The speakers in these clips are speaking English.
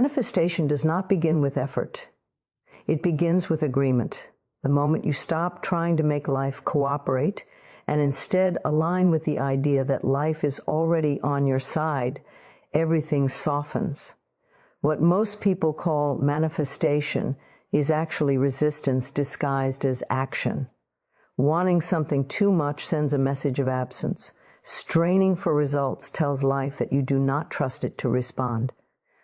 Manifestation does not begin with effort. It begins with agreement. The moment you stop trying to make life cooperate and instead align with the idea that life is already on your side, everything softens. What most people call manifestation is actually resistance disguised as action. Wanting something too much sends a message of absence. Straining for results tells life that you do not trust it to respond.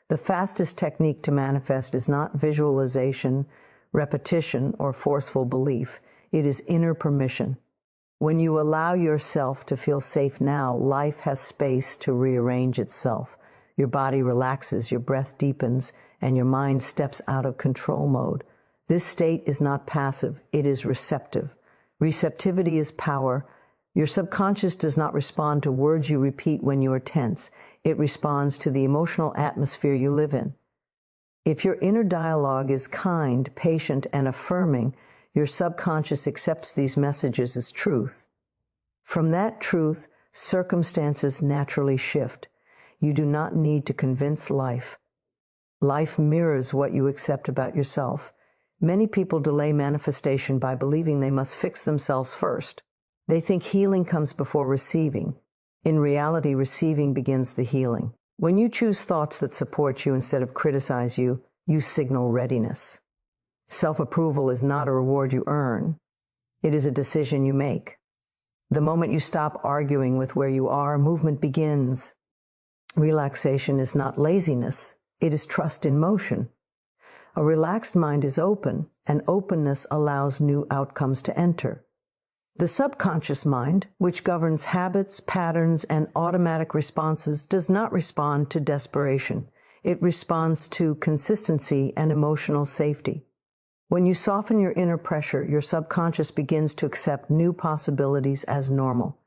The fastest technique to manifest is not visualization, repetition, or forceful belief. It is inner permission. When you allow yourself to feel safe now, life has space to rearrange itself. Your body relaxes, your breath deepens, and your mind steps out of control mode. This state is not passive, it is receptive. Receptivity is power. Your subconscious does not respond to words you repeat when you are tense. It responds to the emotional atmosphere you live in. If your inner dialogue is kind, patient, and affirming, your subconscious accepts these messages as truth. From that truth, circumstances naturally shift. You do not need to convince life. Life mirrors what you accept about yourself. Many people delay manifestation by believing they must fix themselves first. They think healing comes before receiving. In reality, receiving begins the healing. When you choose thoughts that support you instead of criticize you, you signal readiness. Self-approval is not a reward you earn. It is a decision you make. The moment you stop arguing with where you are, movement begins. Relaxation is not laziness. It is trust in motion. A relaxed mind is open, and openness allows new outcomes to enter. The subconscious mind, which governs habits, patterns, and automatic responses, does not respond to desperation. It responds to consistency and emotional safety. When you soften your inner pressure, your subconscious begins to accept new possibilities as normal.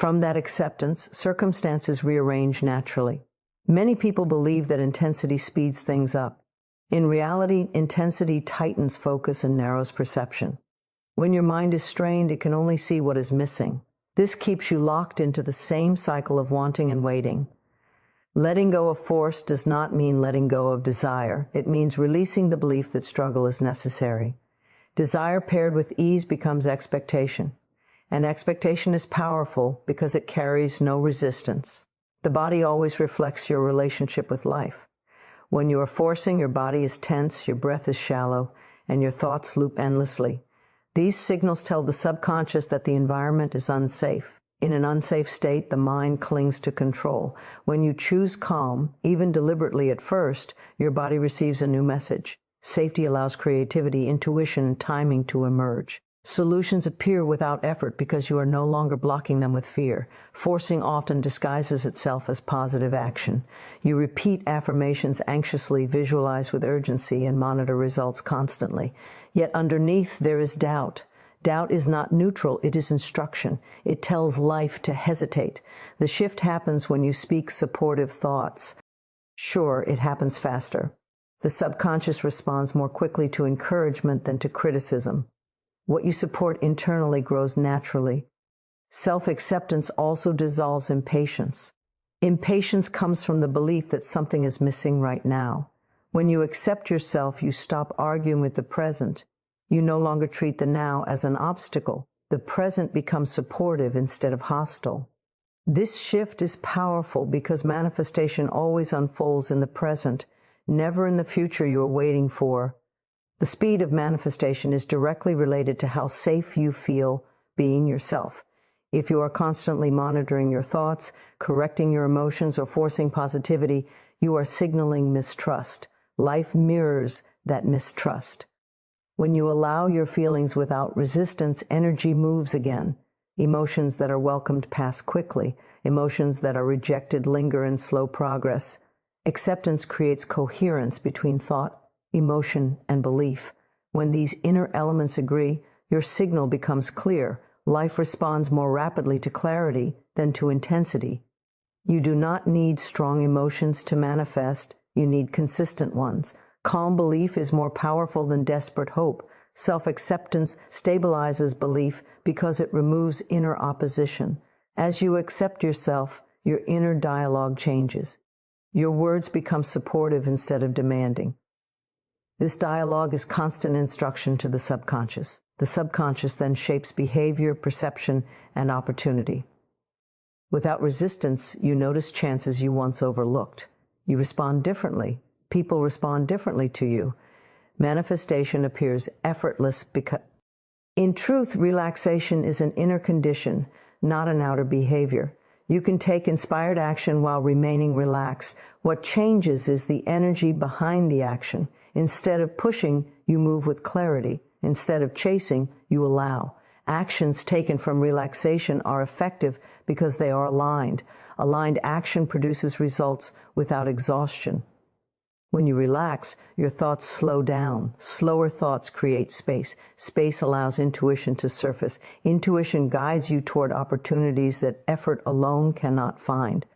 From that acceptance, circumstances rearrange naturally. Many people believe that intensity speeds things up. In reality, intensity tightens focus and narrows perception. When your mind is strained, it can only see what is missing. This keeps you locked into the same cycle of wanting and waiting. Letting go of force does not mean letting go of desire. It means releasing the belief that struggle is necessary. Desire paired with ease becomes expectation. And expectation is powerful because it carries no resistance. The body always reflects your relationship with life. When you are forcing, your body is tense, your breath is shallow, and your thoughts loop endlessly. These signals tell the subconscious that the environment is unsafe. In an unsafe state, the mind clings to control. When you choose calm, even deliberately at first, your body receives a new message. Safety allows creativity, intuition, and timing to emerge. Solutions appear without effort because you are no longer blocking them with fear. Forcing often disguises itself as positive action. You repeat affirmations anxiously, visualize with urgency, and monitor results constantly. Yet underneath there is doubt. Doubt is not neutral, it is instruction. It tells life to hesitate. The shift happens when you speak supportive thoughts. Sure, it happens faster. The subconscious responds more quickly to encouragement than to criticism. What you support internally grows naturally. Self-acceptance also dissolves impatience. Impatience comes from the belief that something is missing right now. When you accept yourself, you stop arguing with the present. You no longer treat the now as an obstacle. The present becomes supportive instead of hostile. This shift is powerful because manifestation always unfolds in the present, never in the future you are waiting for. The speed of manifestation is directly related to how safe you feel being yourself. If you are constantly monitoring your thoughts, correcting your emotions, or forcing positivity, you are signaling mistrust. Life mirrors that mistrust. When you allow your feelings without resistance, energy moves again. Emotions that are welcomed pass quickly. Emotions that are rejected linger in slow progress. Acceptance creates coherence between thought, emotion, and belief. When these inner elements agree, your signal becomes clear. Life responds more rapidly to clarity than to intensity. You do not need strong emotions to manifest. You need consistent ones. Calm belief is more powerful than desperate hope. Self-acceptance stabilizes belief because it removes inner opposition. As you accept yourself, your inner dialogue changes. Your words become supportive instead of demanding. This dialogue is constant instruction to the subconscious. The subconscious then shapes behavior, perception, and opportunity. Without resistance, you notice chances you once overlooked. You respond differently. People respond differently to you. Manifestation appears effortless because... In truth, relaxation is an inner condition, not an outer behavior. You can take inspired action while remaining relaxed. What changes is the energy behind the action. Instead of pushing, you move with clarity. Instead of chasing, you allow. Actions taken from relaxation are effective because they are aligned. Aligned action produces results without exhaustion. When you relax, your thoughts slow down. Slower thoughts create space. Space allows intuition to surface. Intuition guides you toward opportunities that effort alone cannot find.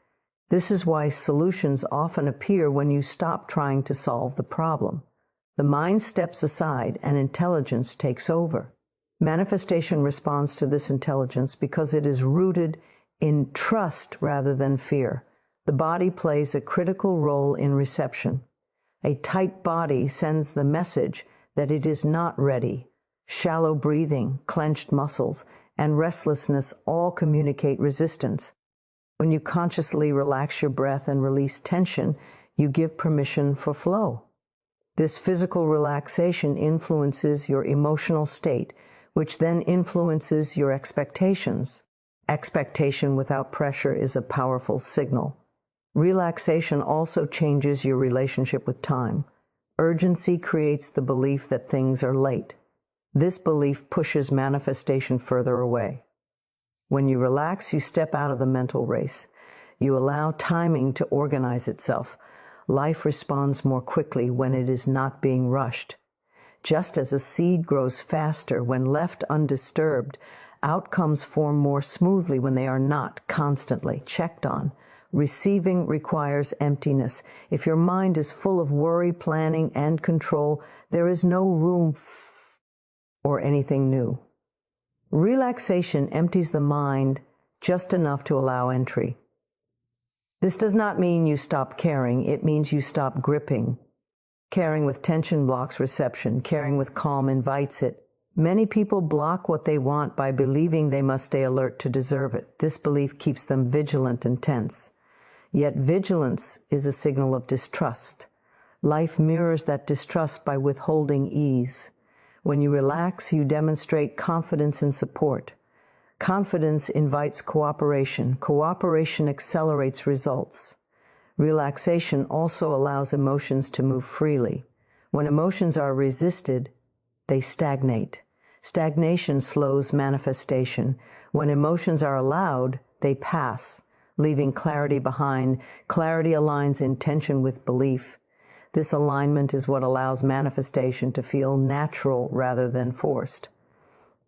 This is why solutions often appear when you stop trying to solve the problem. The mind steps aside and intelligence takes over. Manifestation responds to this intelligence because it is rooted in trust rather than fear. The body plays a critical role in reception. A tight body sends the message that it is not ready. Shallow breathing, clenched muscles, and restlessness all communicate resistance. When you consciously relax your breath and release tension, you give permission for flow. This physical relaxation influences your emotional state, which then influences your expectations. Expectation without pressure is a powerful signal. Relaxation also changes your relationship with time. Urgency creates the belief that things are late. This belief pushes manifestation further away. When you relax, you step out of the mental race. You allow timing to organize itself. Life responds more quickly when it is not being rushed. Just as a seed grows faster when left undisturbed, outcomes form more smoothly when they are not constantly checked on. Receiving requires emptiness. If your mind is full of worry, planning, and control, there is no room or anything new. Relaxation empties the mind just enough to allow entry. This does not mean you stop caring. It means you stop gripping. Caring with tension blocks reception. Caring with calm invites it. Many people block what they want by believing they must stay alert to deserve it. This belief keeps them vigilant and tense. Yet vigilance is a signal of distrust. Life mirrors that distrust by withholding ease. When you relax, you demonstrate confidence and support. Confidence invites cooperation. Cooperation accelerates results. Relaxation also allows emotions to move freely. When emotions are resisted, they stagnate. Stagnation slows manifestation. When emotions are allowed, they pass, leaving clarity behind. Clarity aligns intention with belief. This alignment is what allows manifestation to feel natural rather than forced.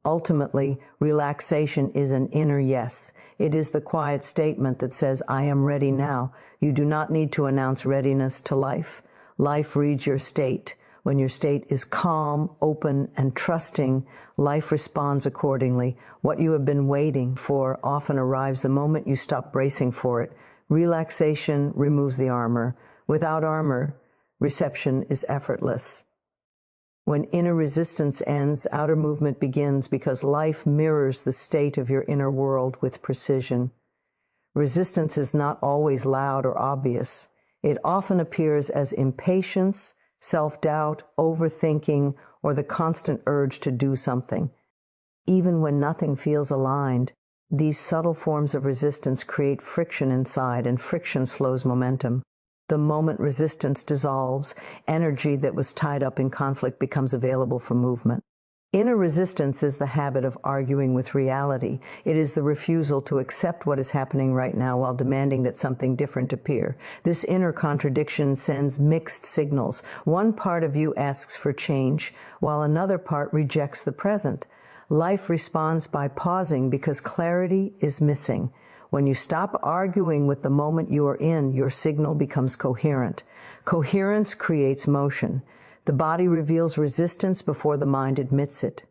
Ultimately, relaxation is an inner yes. It is the quiet statement that says, I am ready now. You do not need to announce readiness to life. Life reads your state. When your state is calm, open, and trusting, life responds accordingly. What you have been waiting for often arrives the moment you stop bracing for it. Relaxation removes the armor. Without armor, reception is effortless. When inner resistance ends, outer movement begins because life mirrors the state of your inner world with precision. Resistance is not always loud or obvious. It often appears as impatience, self-doubt, overthinking, or the constant urge to do something. Even when nothing feels aligned, these subtle forms of resistance create friction inside, and friction slows momentum. The moment resistance dissolves, energy that was tied up in conflict becomes available for movement. Inner resistance is the habit of arguing with reality. It is the refusal to accept what is happening right now while demanding that something different appear. This inner contradiction sends mixed signals. One part of you asks for change, while another part rejects the present. Life responds by pausing because clarity is missing. When you stop arguing with the moment you are in, your signal becomes coherent. Coherence creates motion. The body reveals resistance before the mind admits it.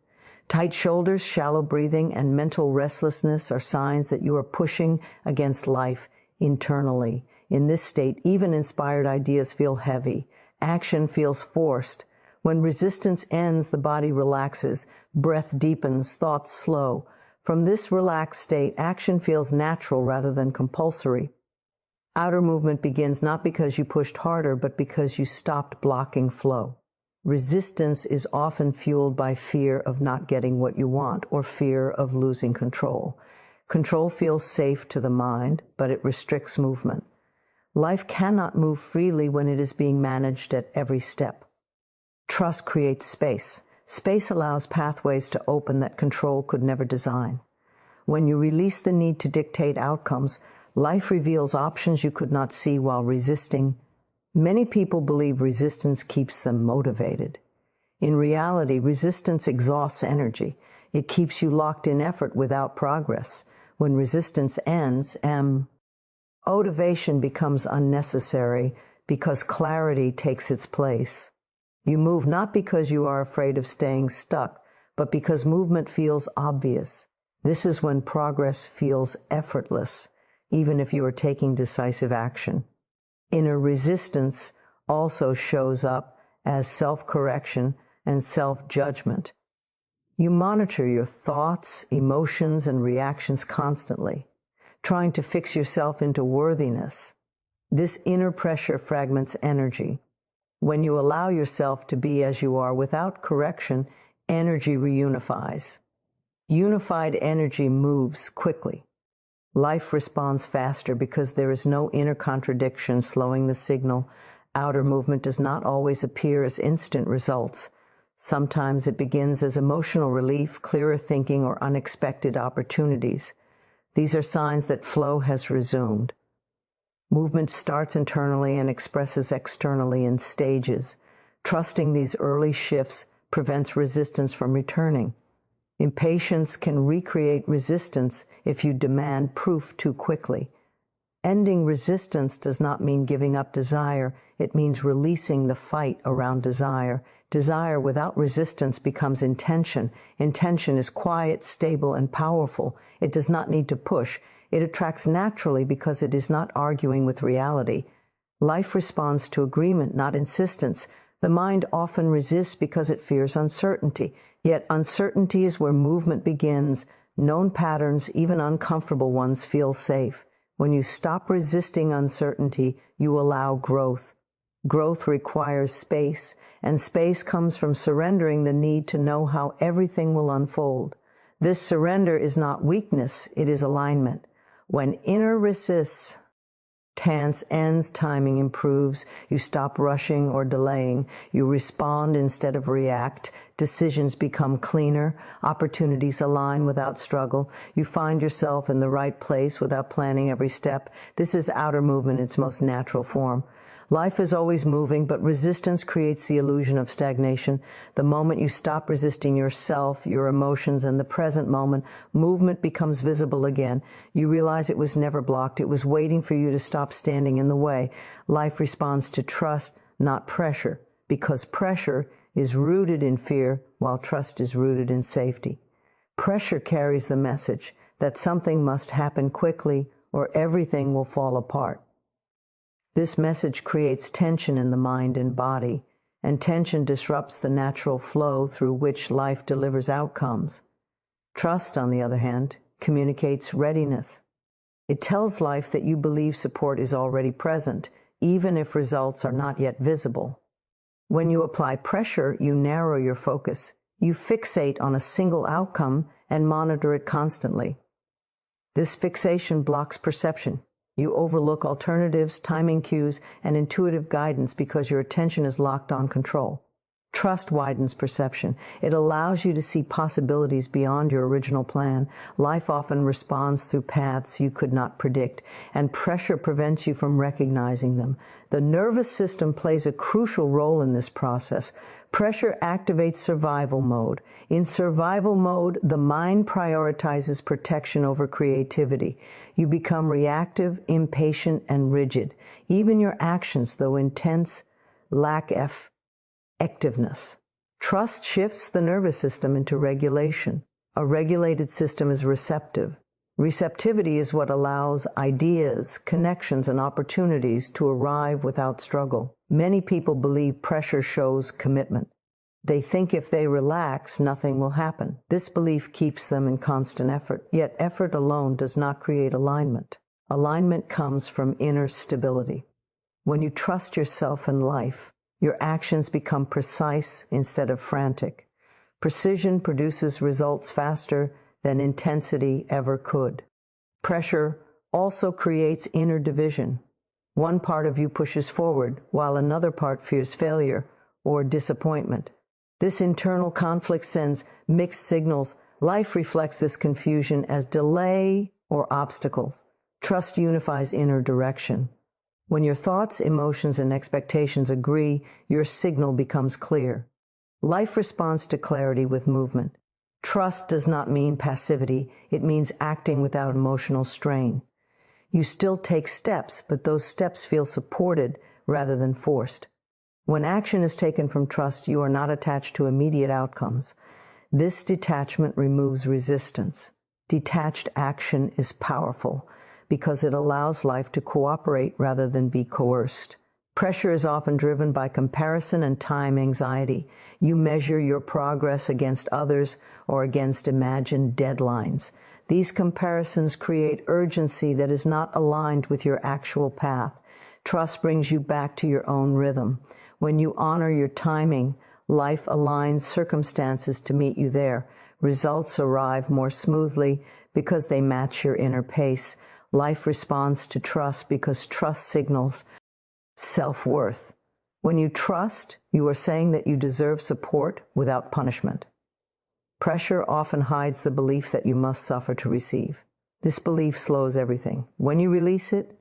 Tight shoulders, shallow breathing, and mental restlessness are signs that you are pushing against life internally. In this state, even inspired ideas feel heavy. Action feels forced. When resistance ends, the body relaxes, breath deepens, thoughts slow. From this relaxed state, action feels natural rather than compulsory. Outer movement begins not because you pushed harder, but because you stopped blocking flow. Resistance is often fueled by fear of not getting what you want or fear of losing control. Control feels safe to the mind, but it restricts movement. Life cannot move freely when it is being managed at every step. Trust creates space. Space allows pathways to open that control could never design. When you release the need to dictate outcomes, life reveals options you could not see while resisting. Many people believe resistance keeps them motivated. In reality, resistance exhausts energy. It keeps you locked in effort without progress. When resistance ends, motivation becomes unnecessary because clarity takes its place. You move not because you are afraid of staying stuck, but because movement feels obvious. This is when progress feels effortless, even if you are taking decisive action. Inner resistance also shows up as self-correction and self-judgment. You monitor your thoughts, emotions, and reactions constantly, trying to fix yourself into worthiness. This inner pressure fragments energy. When you allow yourself to be as you are without correction, energy reunifies. Unified energy moves quickly. Life responds faster because there is no inner contradiction slowing the signal. Outer movement does not always appear as instant results. Sometimes it begins as emotional relief, clearer thinking, or unexpected opportunities. These are signs that flow has resumed. Movement starts internally and expresses externally in stages. Trusting these early shifts prevents resistance from returning. Impatience can recreate resistance if you demand proof too quickly. Ending resistance does not mean giving up desire. It means releasing the fight around desire. Desire without resistance becomes intention. Intention is quiet, stable, and powerful. It does not need to push. It attracts naturally because it is not arguing with reality. Life responds to agreement, not insistence. The mind often resists because it fears uncertainty. Yet uncertainty is where movement begins. Known patterns, even uncomfortable ones, feel safe. When you stop resisting uncertainty, you allow growth. Growth requires space, and space comes from surrendering the need to know how everything will unfold. This surrender is not weakness, it is alignment. When inner resistance ends, timing improves. You stop rushing or delaying. You respond instead of react. Decisions become cleaner. Opportunities align without struggle. You find yourself in the right place without planning every step. This is outer movement in its most natural form. Life is always moving, but resistance creates the illusion of stagnation. The moment you stop resisting yourself, your emotions, and the present moment, movement becomes visible again. You realize it was never blocked. It was waiting for you to stop standing in the way. Life responds to trust, not pressure, because pressure is rooted in fear, while trust is rooted in safety. Pressure carries the message that something must happen quickly or everything will fall apart. This message creates tension in the mind and body, and tension disrupts the natural flow through which life delivers outcomes. Trust, on the other hand, communicates readiness. It tells life that you believe support is already present, even if results are not yet visible. When you apply pressure, you narrow your focus. You fixate on a single outcome and monitor it constantly. This fixation blocks perception. You overlook alternatives, timing cues, and intuitive guidance because your attention is locked on control. Trust widens perception. It allows you to see possibilities beyond your original plan. Life often responds through paths you could not predict, and pressure prevents you from recognizing them. The nervous system plays a crucial role in this process. Pressure activates survival mode. In survival mode, the mind prioritizes protection over creativity. You become reactive, impatient, and rigid. Even your actions, though intense, lack effectiveness. Trust shifts the nervous system into regulation. A regulated system is receptive. Receptivity is what allows ideas, connections, and opportunities to arrive without struggle. Many people believe pressure shows commitment. They think if they relax, nothing will happen. This belief keeps them in constant effort, yet effort alone does not create alignment. Alignment comes from inner stability. When you trust yourself and life, your actions become precise instead of frantic. Precision produces results faster than intensity ever could. Pressure also creates inner division. One part of you pushes forward, while another part fears failure or disappointment. This internal conflict sends mixed signals. Life reflects this confusion as delay or obstacles. Trust unifies inner direction. When your thoughts, emotions, and expectations agree, your signal becomes clear. Life responds to clarity with movement. Trust does not mean passivity. It means acting without emotional strain. You still take steps, but those steps feel supported rather than forced. When action is taken from trust, you are not attached to immediate outcomes. This detachment removes resistance. Detached action is powerful because it allows life to cooperate rather than be coerced. Pressure is often driven by comparison and time anxiety. You measure your progress against others or against imagined deadlines. These comparisons create urgency that is not aligned with your actual path. Trust brings you back to your own rhythm. When you honor your timing, life aligns circumstances to meet you there. Results arrive more smoothly because they match your inner pace. Life responds to trust because trust signals self-worth. When you trust, you are saying that you deserve support without punishment. Pressure often hides the belief that you must suffer to receive. This belief slows everything. When you release it,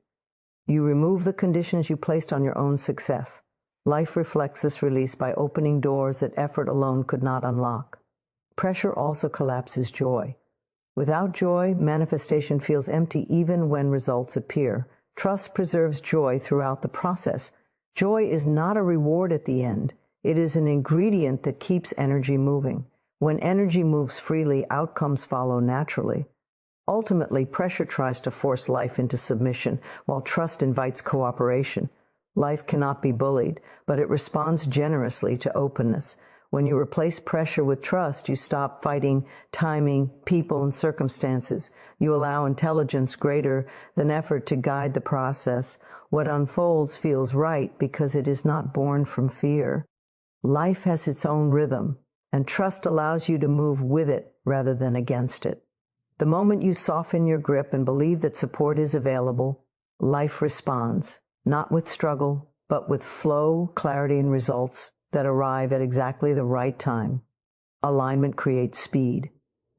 you remove the conditions you placed on your own success. Life reflects this release by opening doors that effort alone could not unlock. Pressure also collapses joy. Without joy, manifestation feels empty even when results appear. Trust preserves joy throughout the process. Joy is not a reward at the end. It is an ingredient that keeps energy moving. When energy moves freely, outcomes follow naturally. Ultimately, pressure tries to force life into submission, while trust invites cooperation. Life cannot be bullied, but it responds generously to openness. When you replace pressure with trust, you stop fighting timing, people, and circumstances. You allow intelligence greater than effort to guide the process. What unfolds feels right because it is not born from fear. Life has its own rhythm, and trust allows you to move with it rather than against it. The moment you soften your grip and believe that support is available, life responds, not with struggle, but with flow, clarity, and results that arrive at exactly the right time. Alignment creates speed.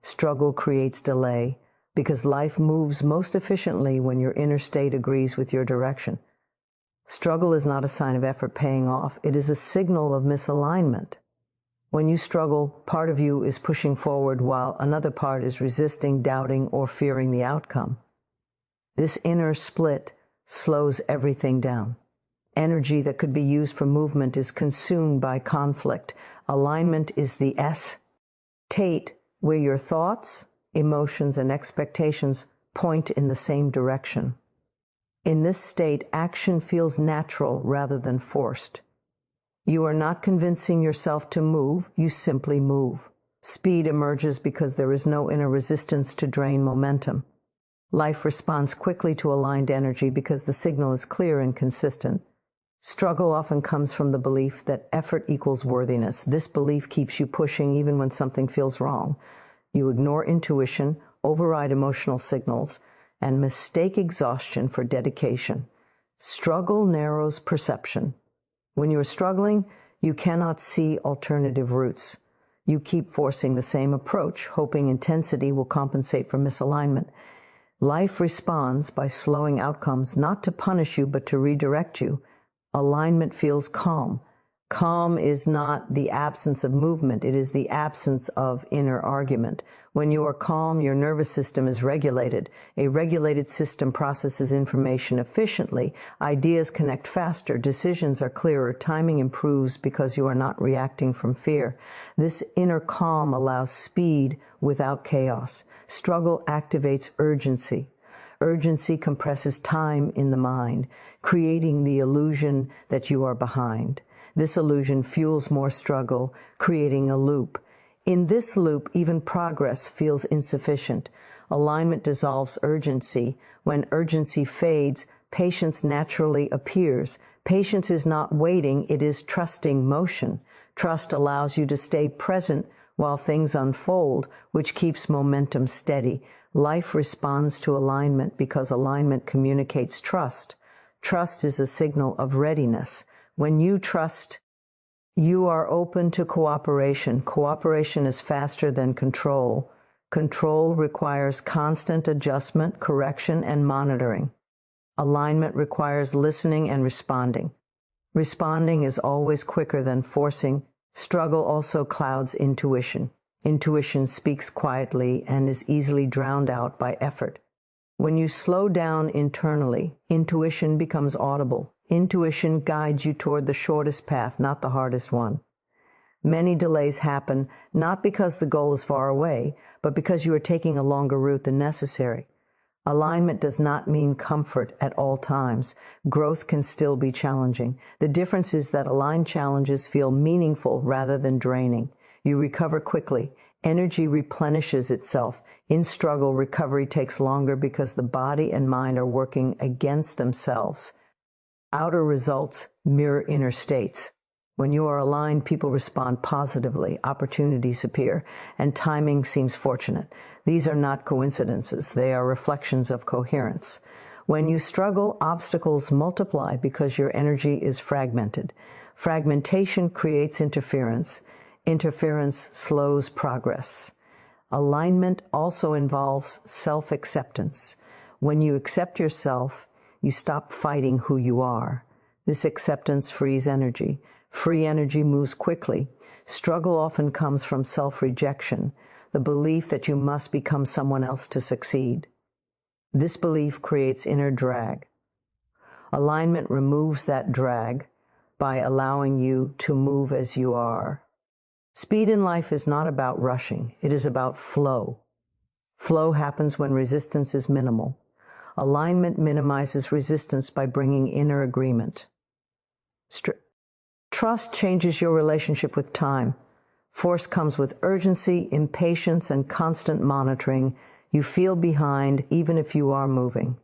Struggle creates delay, because life moves most efficiently when your inner state agrees with your direction. Struggle is not a sign of effort paying off. It is a signal of misalignment. When you struggle, part of you is pushing forward while another part is resisting, doubting, or fearing the outcome. This inner split slows everything down. Energy that could be used for movement is consumed by conflict. Alignment is the state where your thoughts, emotions, and expectations point in the same direction. In this state, action feels natural rather than forced. You are not convincing yourself to move, you simply move. Speed emerges because there is no inner resistance to drain momentum. Life responds quickly to aligned energy because the signal is clear and consistent. Struggle often comes from the belief that effort equals worthiness. This belief keeps you pushing even when something feels wrong. You ignore intuition, override emotional signals, and mistake exhaustion for dedication. Struggle narrows perception. When you are struggling, you cannot see alternative routes. You keep forcing the same approach, hoping intensity will compensate for misalignment. Life responds by slowing outcomes, not to punish you, but to redirect you. Alignment feels calm. Calm is not the absence of movement, it is the absence of inner argument. When you are calm, your nervous system is regulated. A regulated system processes information efficiently, ideas connect faster, decisions are clearer, timing improves because you are not reacting from fear. This inner calm allows speed without chaos. Struggle activates urgency. Urgency compresses time in the mind, creating the illusion that you are behind. This illusion fuels more struggle, creating a loop. In this loop, even progress feels insufficient. Alignment dissolves urgency. When urgency fades, patience naturally appears. Patience is not waiting, it is trusting motion. Trust allows you to stay present while things unfold, which keeps momentum steady. Life responds to alignment because alignment communicates trust. Trust is a signal of readiness. When you trust, you are open to cooperation. Cooperation is faster than control. Control requires constant adjustment, correction, and monitoring. Alignment requires listening and responding. Responding is always quicker than forcing. Struggle also clouds intuition. Intuition speaks quietly and is easily drowned out by effort. When you slow down internally, intuition becomes audible. Intuition guides you toward the shortest path, not the hardest one. Many delays happen not because the goal is far away, but because you are taking a longer route than necessary. Alignment does not mean comfort at all times. Growth can still be challenging. The difference is that aligned challenges feel meaningful rather than draining. You recover quickly. Energy replenishes itself. In struggle, recovery takes longer because the body and mind are working against themselves. Outer results mirror inner states. When you are aligned, people respond positively, opportunities appear, and timing seems fortunate. These are not coincidences, they are reflections of coherence. When you struggle, obstacles multiply because your energy is fragmented. Fragmentation creates interference. Interference slows progress. Alignment also involves self-acceptance. When you accept yourself, you stop fighting who you are. This acceptance frees energy. Free energy moves quickly. Struggle often comes from self-rejection, the belief that you must become someone else to succeed. This belief creates inner drag. Alignment removes that drag by allowing you to move as you are. Speed in life is not about rushing. It is about flow. Flow happens when resistance is minimal. Alignment minimizes resistance by bringing inner agreement. Trust changes your relationship with time. Force comes with urgency, impatience, and constant monitoring. You feel behind even if you are moving.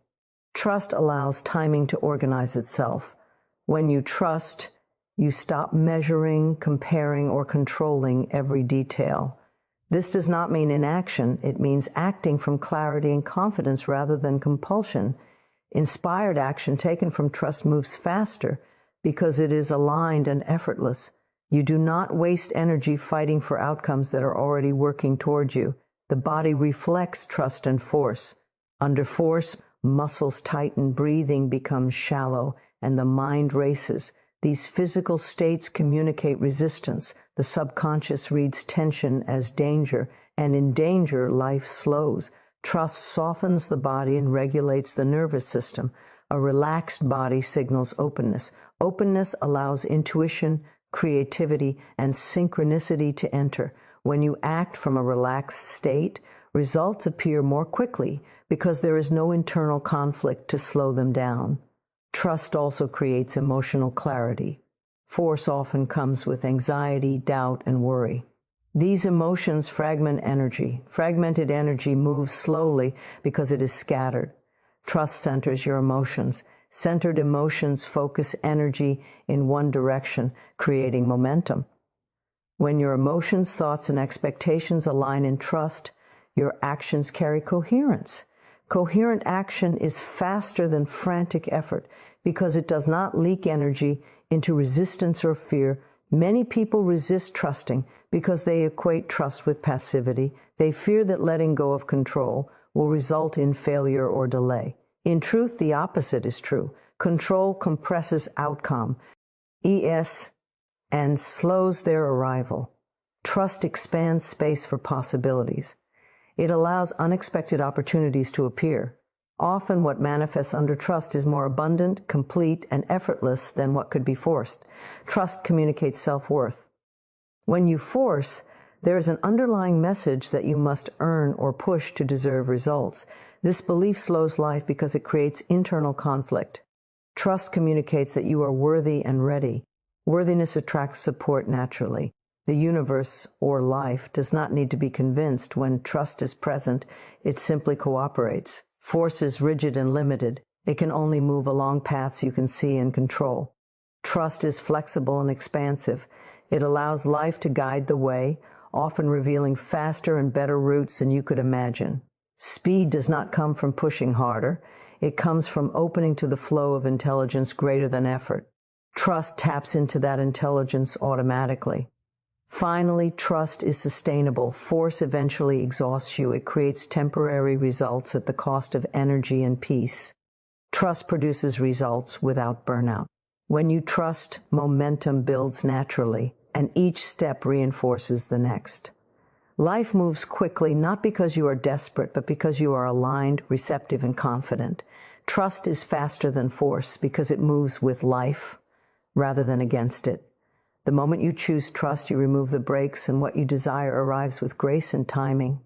Trust allows timing to organize itself. When you trust, you stop measuring, comparing, or controlling every detail. This does not mean inaction. It means acting from clarity and confidence rather than compulsion. Inspired action taken from trust moves faster because it is aligned and effortless. You do not waste energy fighting for outcomes that are already working toward you. The body reflects trust and force. Under force, muscles tighten, breathing becomes shallow, and the mind races. These physical states communicate resistance. The subconscious reads tension as danger, and in danger, life slows. Trust softens the body and regulates the nervous system. A relaxed body signals openness. Openness allows intuition, creativity, and synchronicity to enter. When you act from a relaxed state, results appear more quickly because there is no internal conflict to slow them down. Trust also creates emotional clarity. Force often comes with anxiety, doubt, and worry. These emotions fragment energy. Fragmented energy moves slowly because it is scattered. Trust centers your emotions. Centered emotions focus energy in one direction, creating momentum. When your emotions, thoughts, and expectations align in trust, your actions carry coherence. Coherent action is faster than frantic effort because it does not leak energy into resistance or fear. Many people resist trusting because they equate trust with passivity. They fear that letting go of control will result in failure or delay. In truth, the opposite is true. Control compresses outcome. and slows their arrival. Trust expands space for possibilities. It allows unexpected opportunities to appear. Often what manifests under trust is more abundant, complete, and effortless than what could be forced. Trust communicates self-worth. When you force, there is an underlying message that you must earn or push to deserve results. This belief slows life because it creates internal conflict. Trust communicates that you are worthy and ready. Worthiness attracts support naturally. The universe, or life, does not need to be convinced. When trust is present, it simply cooperates. Force is rigid and limited. It can only move along paths you can see and control. Trust is flexible and expansive. It allows life to guide the way, often revealing faster and better routes than you could imagine. Speed does not come from pushing harder. It comes from opening to the flow of intelligence greater than effort. Trust taps into that intelligence automatically. Finally, trust is sustainable. Force eventually exhausts you. It creates temporary results at the cost of energy and peace. Trust produces results without burnout. When you trust, momentum builds naturally, and each step reinforces the next. Life moves quickly not because you are desperate, but because you are aligned, receptive, and confident. Trust is faster than force because it moves with life rather than against it. The moment you choose trust, you remove the brakes, and what you desire arrives with grace and timing.